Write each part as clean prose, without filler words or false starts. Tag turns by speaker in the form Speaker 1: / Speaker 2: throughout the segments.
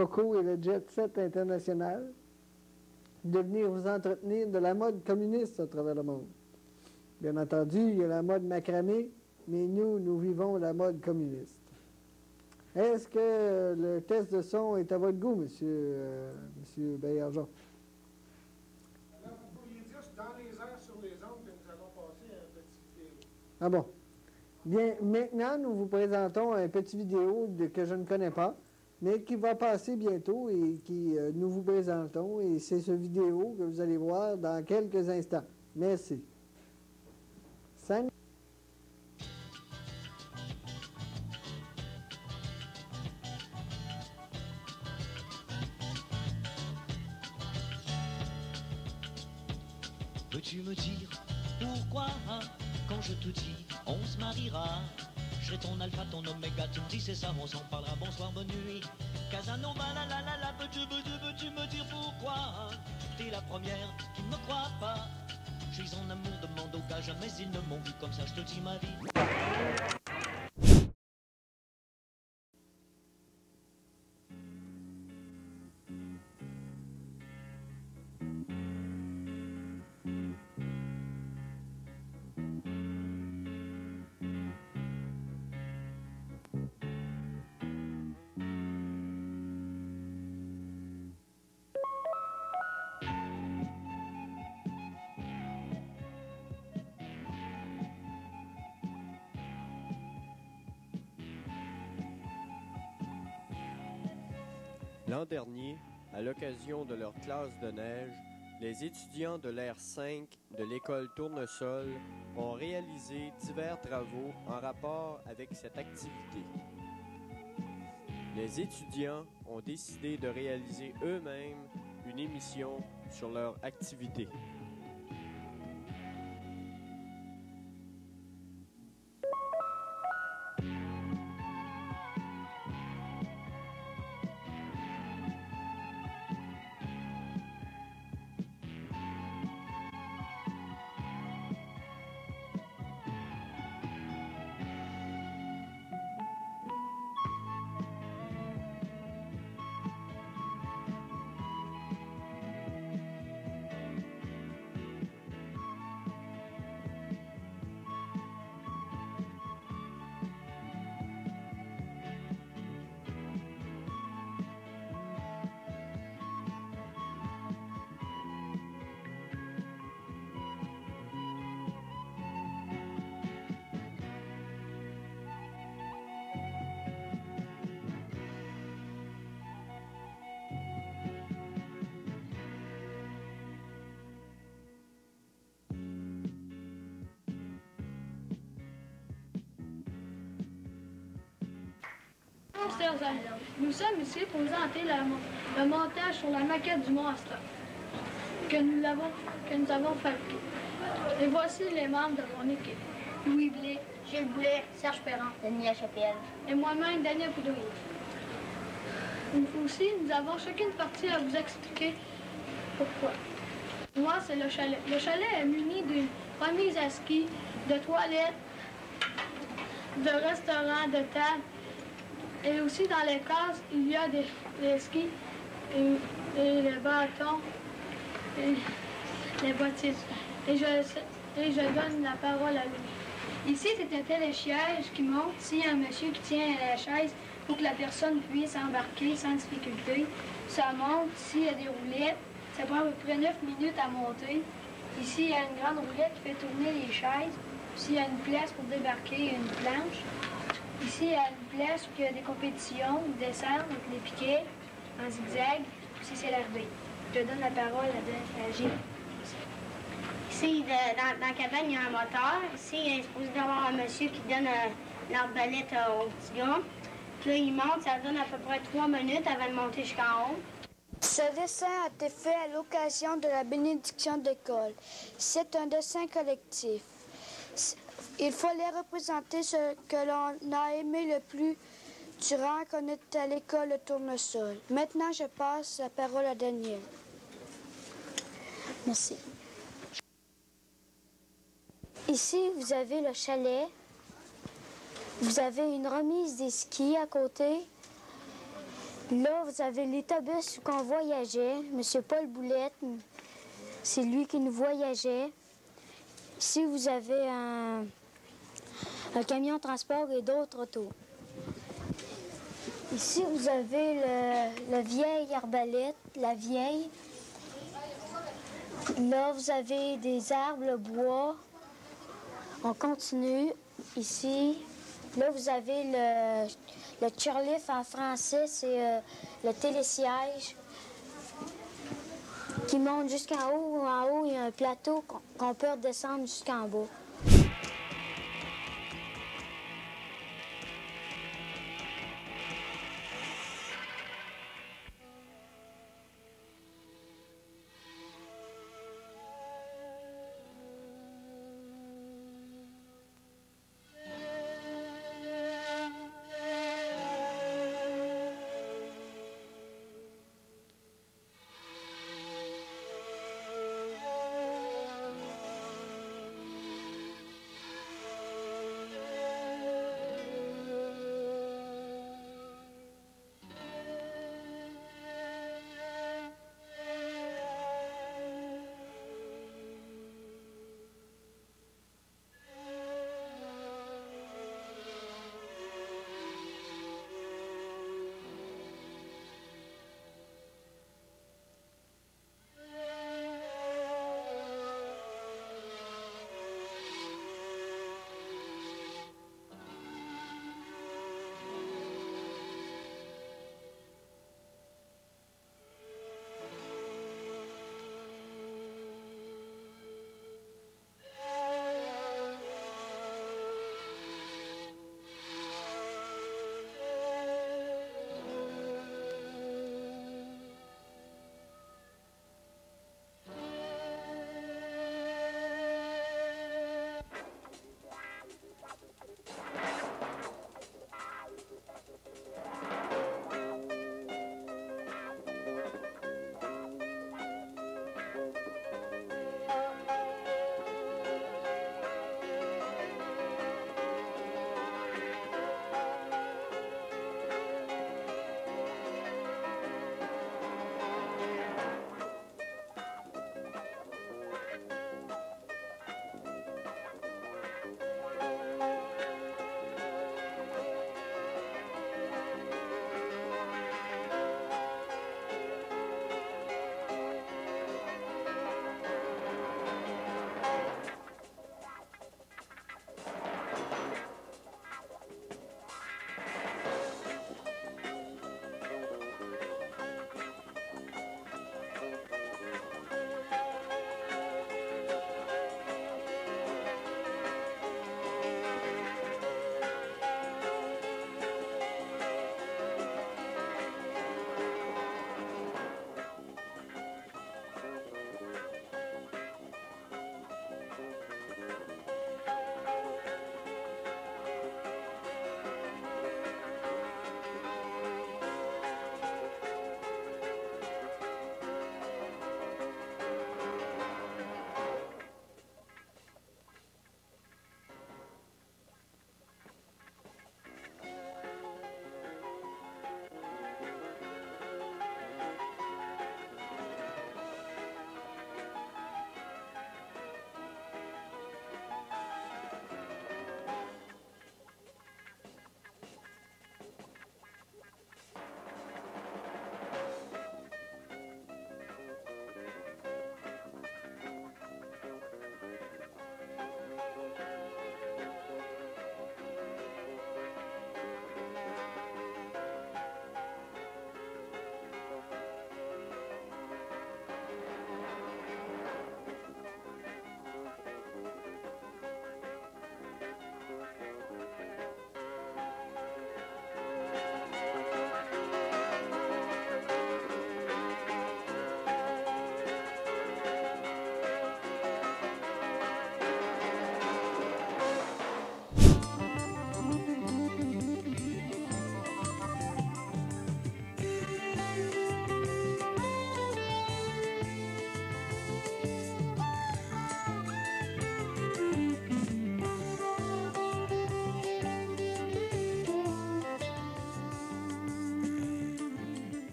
Speaker 1: Coco et le Jet Set international, de venir vous entretenir de la mode communiste à travers le monde. Bien entendu, il y a la mode macramé, mais nous vivons la mode communiste. Est-ce que le test de son est à votre goût, monsieur Baillargeon?
Speaker 2: Alors, vous pourriez dire, c'est dans les airs sur les ondes que nous allons passer à un petit vidéo.
Speaker 1: Ah bon. Bien, maintenant, nous vous présentons un petit vidéo que je ne connais pas, mais qui va passer bientôt et qui nous vous présentons. Et c'est ce vidéo que vous allez voir dans quelques instants. Merci. 5.
Speaker 3: Peux-tu me dire pourquoi, quand je te dis on se mariera, je serai ton alpha, ton oméga, tu me dis c'est ça, on s'en parlera, bonsoir, bonne nuit. Casanova, la, peux-tu me dire pourquoi t'es la première qui ne me croit pas. Je suis en amour, demande au gars, jamais ils ne m'ont vu comme ça, je te dis ma vie.
Speaker 4: L'an dernier, à l'occasion de leur classe de neige, les étudiants de l'ère 5 de l'école Tournesol ont réalisé divers travaux en rapport avec cette activité. Les étudiants ont décidé de réaliser eux-mêmes une émission sur leur activité.
Speaker 5: Chers amis, nous sommes ici pour vous présenter le montage sur la maquette du Monster que nous avons fabriqué. Et voici les membres de mon équipe. Louis Blais, Gilles Boulet, Serge Perrin,
Speaker 6: Denis Lachapelle
Speaker 5: et moi-même, Daniel Poudrier. Aussi, nous avons chacune partie à vous expliquer pourquoi. Moi, c'est le chalet. Le chalet est muni d'une remise à ski, de toilettes, de restaurants, de tables. Et aussi dans les cases, il y a des skis et les bâtons et les bottines. Et je donne la parole à lui. Ici, c'est un télésiège qui monte. S'il y a un monsieur qui tient la chaise pour que la personne puisse embarquer sans difficulté, ça monte. S'il y a des roulettes, ça prend à peu près 9 minutes à monter. Ici, il y a une grande roulette qui fait tourner les chaises. S'il y a une place pour débarquer, une planche. Ici, il y a une place où il y a des compétitions, descendre avec les piquets, en zigzag. Ici, c'est l'herbe. Je donne la parole à Gilles.
Speaker 6: Ici, dans la cabane, il y a un moteur. Ici, il y a supposé d'avoir un monsieur qui donne l'arbalète au petit gars. Puis là, il monte, ça donne à peu près 3 minutes avant de monter jusqu'en haut.
Speaker 7: Ce dessin a été fait à l'occasion de la bénédiction d'école. C'est un dessin collectif. Il fallait représenter ce que l'on a aimé le plus durant qu'on est à l'école de Tournesol. Maintenant, je passe la parole à Daniel.
Speaker 6: Merci.
Speaker 8: Ici, vous avez le chalet. Vous avez une remise des skis à côté. Là, vous avez l'autobus où on voyageait. M. Paul Boulette, c'est lui qui nous voyageait. Ici, vous avez un camion de transport et d'autres autos. Ici, vous avez le vieil arbalète, la vieille. Là, vous avez des arbres, le bois. On continue. Ici, là, vous avez le chairlift en français, c'est le télésiège qui monte jusqu'en haut. En haut, il y a un plateau qu'on peut redescendre jusqu'en bas.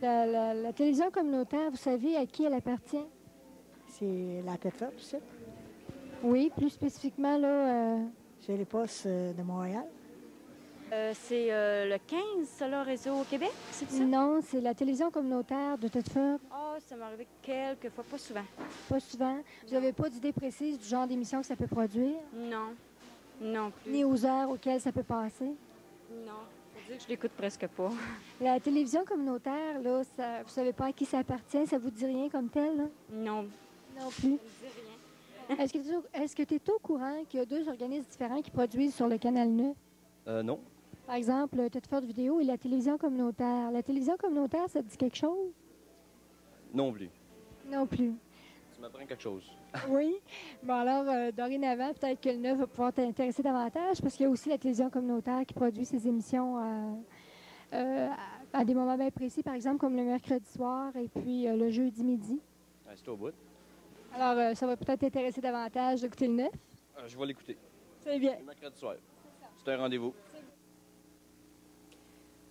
Speaker 9: La télévision communautaire, vous savez à qui elle appartient?
Speaker 10: C'est la tête forte, c'est ça?
Speaker 9: Oui, plus spécifiquement, là...
Speaker 10: C'est les postes de Montréal.
Speaker 11: C'est le 15, ça, là, Réseau au Québec, c'est ça?
Speaker 9: Non, c'est la télévision communautaire de Thetford.
Speaker 11: Ah, ça m'est arrivé quelques fois, pas souvent.
Speaker 9: Pas souvent. Vous n'avez pas d'idée précise du genre d'émission que ça peut produire?
Speaker 11: Non, non plus.
Speaker 9: Ni aux heures auxquelles ça peut passer?
Speaker 11: Non, faut dire que je l'écoute presque pas.
Speaker 9: La télévision communautaire, là, ça, vous savez pas à qui ça appartient? Ça vous dit rien comme tel, là?
Speaker 11: Non.
Speaker 9: Non plus.
Speaker 11: Ça me dit rien.
Speaker 9: Est-ce que tu es au courant qu'il y a 2 organismes différents qui produisent sur le Canal 9?
Speaker 12: Non.
Speaker 9: Par exemple, Thetford Vidéo et la télévision communautaire. La télévision communautaire, ça te dit quelque chose?
Speaker 12: Non plus.
Speaker 9: Non plus.
Speaker 12: Tu m'apprends quelque chose.
Speaker 9: Oui. Bon, alors, dorénavant, peut-être que le 9 va pouvoir t'intéresser davantage parce qu'il y a aussi la télévision communautaire qui produit ses émissions à des moments bien précis, par exemple, comme le mercredi soir et puis le jeudi midi.
Speaker 12: C'est au bout.
Speaker 9: Alors, ça va peut-être t'intéresser davantage d'écouter le 9.
Speaker 12: Je vais l'écouter.
Speaker 9: C'est bien.
Speaker 12: Le mercredi soir. C'est un rendez-vous.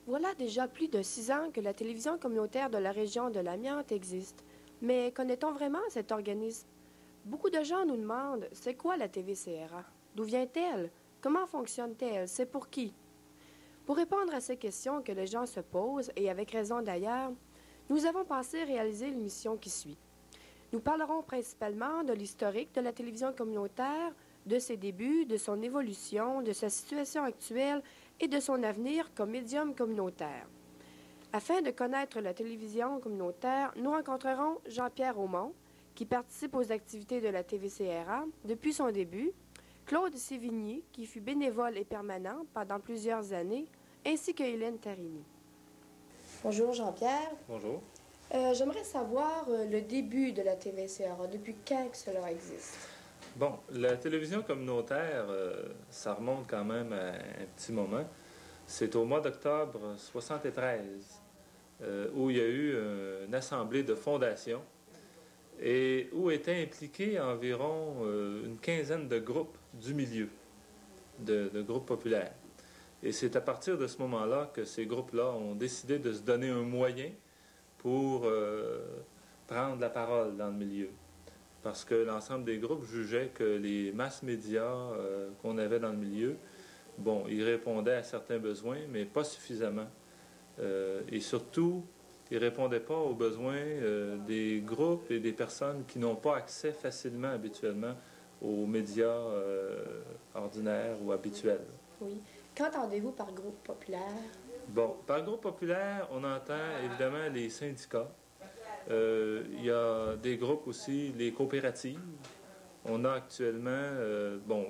Speaker 13: Voilà déjà plus de 6 ans que la télévision communautaire de la région de l'Amiante existe. Mais connaît-on vraiment cet organisme? Beaucoup de gens nous demandent, c'est quoi la TVCRA? D'où vient-elle? Comment fonctionne-t-elle? C'est pour qui? Pour répondre à ces questions que les gens se posent, et avec raison d'ailleurs, nous avons pensé réaliser l'émission qui suit. Nous parlerons principalement de l'historique de la télévision communautaire, de ses débuts, de son évolution, de sa situation actuelle et de son avenir comme médium communautaire. Afin de connaître la télévision communautaire, nous rencontrerons Jean-Pierre Aumont, qui participe aux activités de la TVCRA depuis son début, Claude Sévigny, qui fut bénévole et permanent pendant plusieurs années, ainsi que Hélène Tarini. Bonjour Jean-Pierre.
Speaker 14: Bonjour.
Speaker 13: J'aimerais savoir le début de la TVCRA, depuis quand que cela existe?
Speaker 14: Bon, la télévision communautaire, ça remonte quand même à un petit moment. C'est au mois d'octobre 1973 où il y a eu une assemblée de fondation et où étaient impliqués environ une quinzaine de groupes du milieu, de groupes populaires. Et c'est à partir de ce moment-là que ces groupes-là ont décidé de se donner un moyen pour prendre la parole dans le milieu. Parce que l'ensemble des groupes jugeaient que les masses médias qu'on avait dans le milieu, bon, ils répondaient à certains besoins, mais pas suffisamment. Et surtout, ils ne répondaient pas aux besoins des groupes et des personnes qui n'ont pas accès facilement, habituellement, aux médias ordinaires ou habituels.
Speaker 13: Oui. Qu'entendez-vous par groupe populaire?
Speaker 14: Bon, par groupe populaire, on entend évidemment les syndicats. Il y a des groupes aussi, les coopératives. On a actuellement, bon,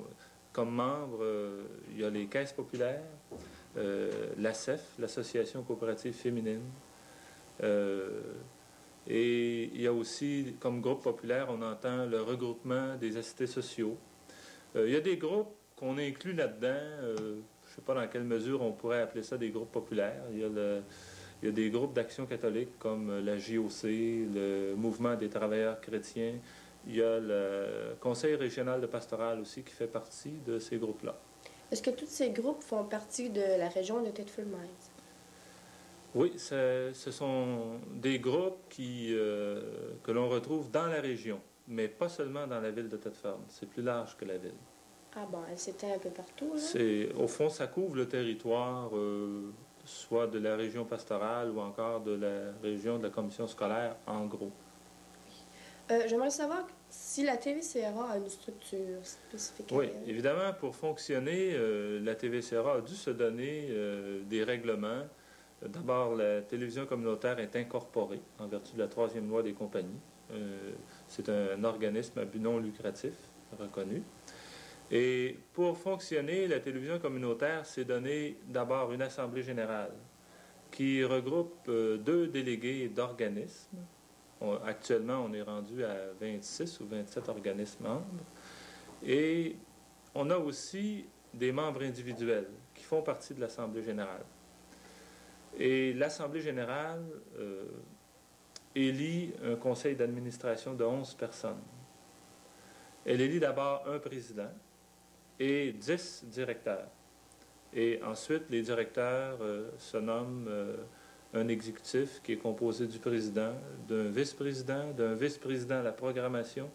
Speaker 14: comme membres, il y a les caisses populaires, l'ACEF, l'Association coopérative féminine. Et il y a aussi, comme groupe populaire, on entend le regroupement des assistés sociaux. Il y a des groupes qu'on inclut là-dedans. Je ne sais pas dans quelle mesure on pourrait appeler ça des groupes populaires. Il y a des groupes d'action catholique comme la JOC, le Mouvement des travailleurs chrétiens. Il y a le Conseil régional de pastoral aussi qui fait partie de ces groupes-là.
Speaker 13: Est-ce que tous ces groupes font partie de la région de Thetford Mines?
Speaker 14: Oui, ce sont des groupes que l'on retrouve dans la région, mais pas seulement dans la ville de Thetford. C'est plus large que la ville.
Speaker 13: Ah bon, elle s'étend un peu partout, là?
Speaker 14: Au fond, ça couvre le territoire, soit de la région pastorale ou encore de la région de la commission scolaire, en gros.
Speaker 13: J'aimerais savoir si la TVCRA a une structure spécifique.
Speaker 14: Oui, évidemment, pour fonctionner, la TVCRA a dû se donner des règlements. D'abord, la télévision communautaire est incorporée en vertu de la 3e loi des compagnies. C'est un organisme à but non lucratif, reconnu. Et pour fonctionner, la télévision communautaire s'est donné d'abord une assemblée générale qui regroupe 2 délégués d'organismes. Actuellement, on est rendu à 26 ou 27 organismes membres. Et on a aussi des membres individuels qui font partie de l'Assemblée générale. Et l'Assemblée générale élit un conseil d'administration de 11 personnes. Elle élit d'abord un président et 10 directeurs. Et ensuite, les directeurs se nomment un exécutif qui est composé du président, d'un vice-président à la programmation,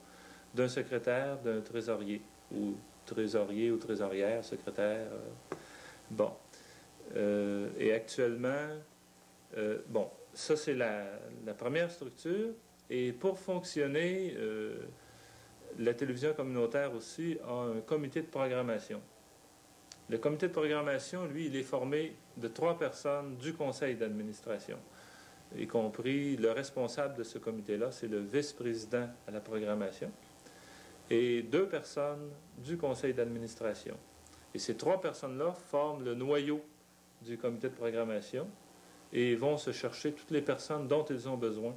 Speaker 14: d'un secrétaire, d'un trésorier ou trésorière, secrétaire. Bon. Et actuellement, bon, ça c'est la première structure. Et pour fonctionner, la télévision communautaire aussi a un comité de programmation. Le comité de programmation, lui, il est formé de 3 personnes du conseil d'administration, y compris le responsable de ce comité-là, c'est le vice-président à la programmation, et 2 personnes du conseil d'administration. Et ces 3 personnes-là forment le noyau du comité de programmation et vont se chercher toutes les personnes dont ils ont besoin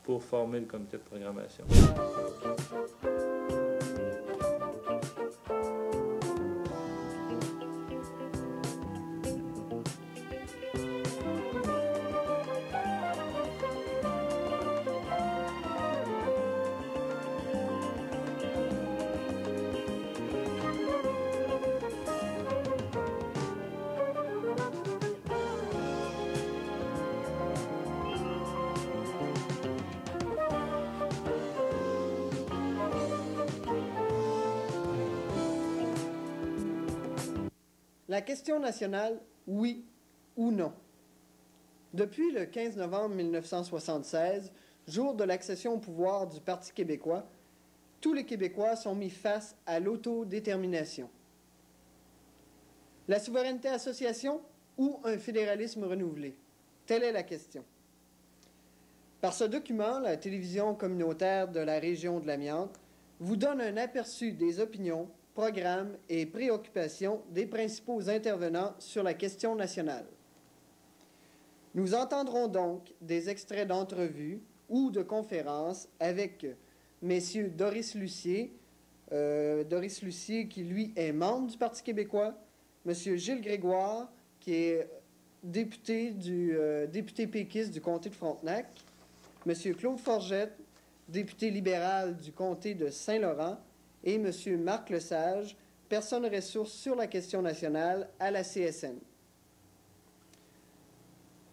Speaker 14: pour former le comité de programmation.
Speaker 1: La question nationale, oui ou non. Depuis le 15 novembre 1976, jour de l'accession au pouvoir du Parti québécois, tous les Québécois sont mis face à l'autodétermination. La souveraineté association ou un fédéralisme renouvelé? Telle est la question. Par ce document, la télévision communautaire de la région de l'Amiante vous donne un aperçu des opinions, programmes et préoccupations des principaux intervenants sur la question nationale. Nous entendrons donc des extraits d'entrevues ou de conférences avec messieurs Doris Lucier qui lui est membre du Parti québécois, monsieur Gilles Grégoire qui est député péquiste du comté de Frontenac, monsieur Claude Forgette, député libéral du comté de Saint-Laurent, et M. Marc Lesage, personne ressource sur la question nationale à la CSN.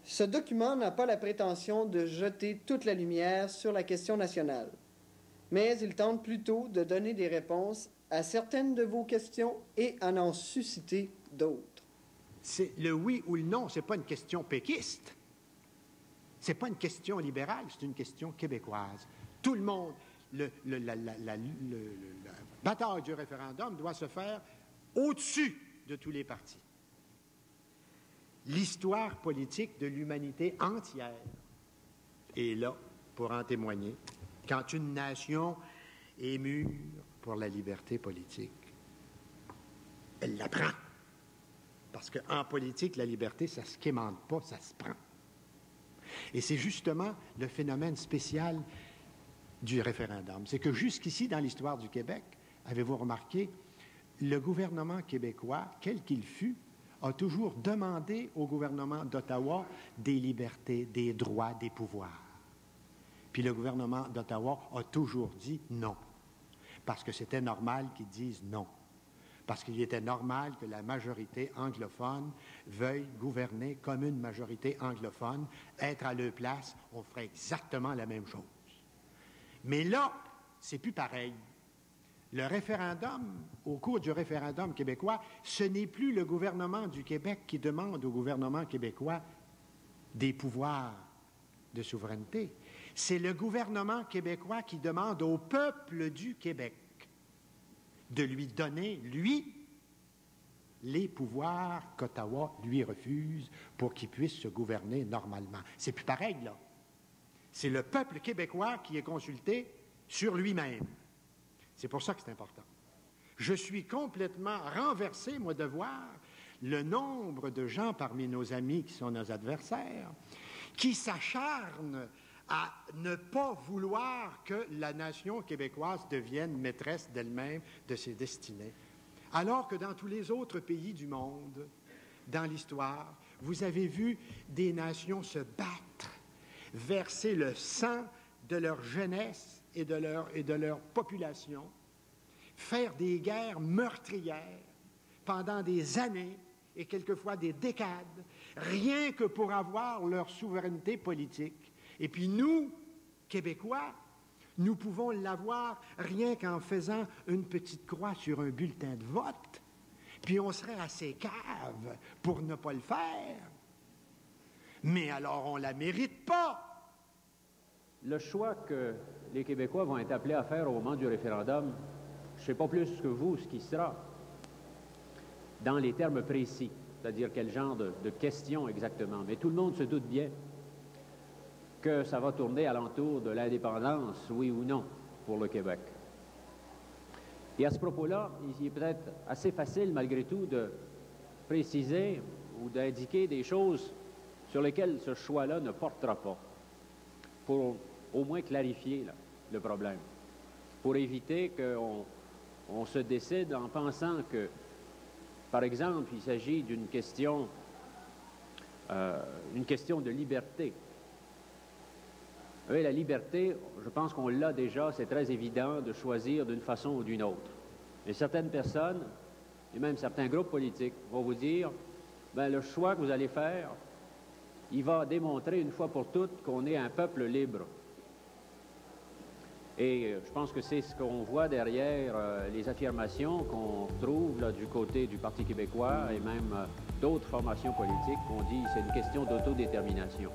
Speaker 1: Ce document n'a pas la prétention de jeter toute la lumière sur la question nationale, mais il tente plutôt de donner des réponses à certaines de vos questions et à en susciter d'autres.
Speaker 15: C'est le oui ou le non, ce n'est pas une question péquiste. Ce n'est pas une question libérale, c'est une question québécoise. Tout le monde... La bataille du référendum doit se faire au-dessus de tous les partis. L'histoire politique de l'humanité entière est là pour en témoigner. Quand une nation est mûre pour la liberté politique, elle la prend. Parce qu'en politique, la liberté, ça ne se quémande pas, ça se prend. Et c'est justement le phénomène spécial du référendum. C'est que jusqu'ici, dans l'histoire du Québec, avez-vous remarqué, le gouvernement québécois, quel qu'il fût, a toujours demandé au gouvernement d'Ottawa des libertés, des droits, des pouvoirs. Puis le gouvernement d'Ottawa a toujours dit non, parce que c'était normal qu'ils disent non, parce qu'il était normal que la majorité anglophone veuille gouverner comme une majorité anglophone, être à leur place, on ferait exactement la même chose. Mais là, c'est plus pareil. Le référendum, au cours du référendum québécois, ce n'est plus le gouvernement du Québec qui demande au gouvernement québécois des pouvoirs de souveraineté. C'est le gouvernement québécois qui demande au peuple du Québec de lui donner, lui, les pouvoirs qu'Ottawa lui refuse pour qu'il puisse se gouverner normalement. C'est plus pareil, là. C'est le peuple québécois qui est consulté sur lui-même. C'est pour ça que c'est important. Je suis complètement renversé, moi, de voir le nombre de gens parmi nos amis qui sont nos adversaires qui s'acharnent à ne pas vouloir que la nation québécoise devienne maîtresse d'elle-même, de ses destinées. Alors que dans tous les autres pays du monde, dans l'histoire, vous avez vu des nations se battre, verser le sang de leur jeunesse et de leur population, faire des guerres meurtrières pendant des années et quelquefois des décades, rien que pour avoir leur souveraineté politique. Et puis nous, Québécois, nous pouvons l'avoir rien qu'en faisant une petite croix sur un bulletin de vote, puis on serait assez cave pour ne pas le faire. Mais alors on la mérite pas.
Speaker 16: Le choix que les Québécois vont être appelés à faire au moment du référendum, je ne sais pas plus que vous ce qui sera, dans les termes précis, c'est-à-dire quel genre de questions exactement. Mais tout le monde se doute bien que ça va tourner alentour de l'indépendance, oui ou non, pour le Québec. Et à ce propos-là, il est peut-être assez facile, malgré tout, de préciser ou d'indiquer des choses sur lesquelles ce choix-là ne portera pas, pour au moins clarifier là, le problème, pour éviter qu'on se décide en pensant que, par exemple, il s'agit d'une question de liberté. Oui, la liberté, je pense qu'on l'a déjà, c'est très évident de choisir d'une façon ou d'une autre. Et certaines personnes, et même certains groupes politiques, vont vous dire, bien, le choix que vous allez faire, il va démontrer une fois pour toutes qu'on est un peuple libre. Et je pense que c'est ce qu'on voit derrière les affirmations qu'on trouve là, du côté du Parti québécois et même d'autres formations politiques qu'on dit c'est une question d'autodétermination.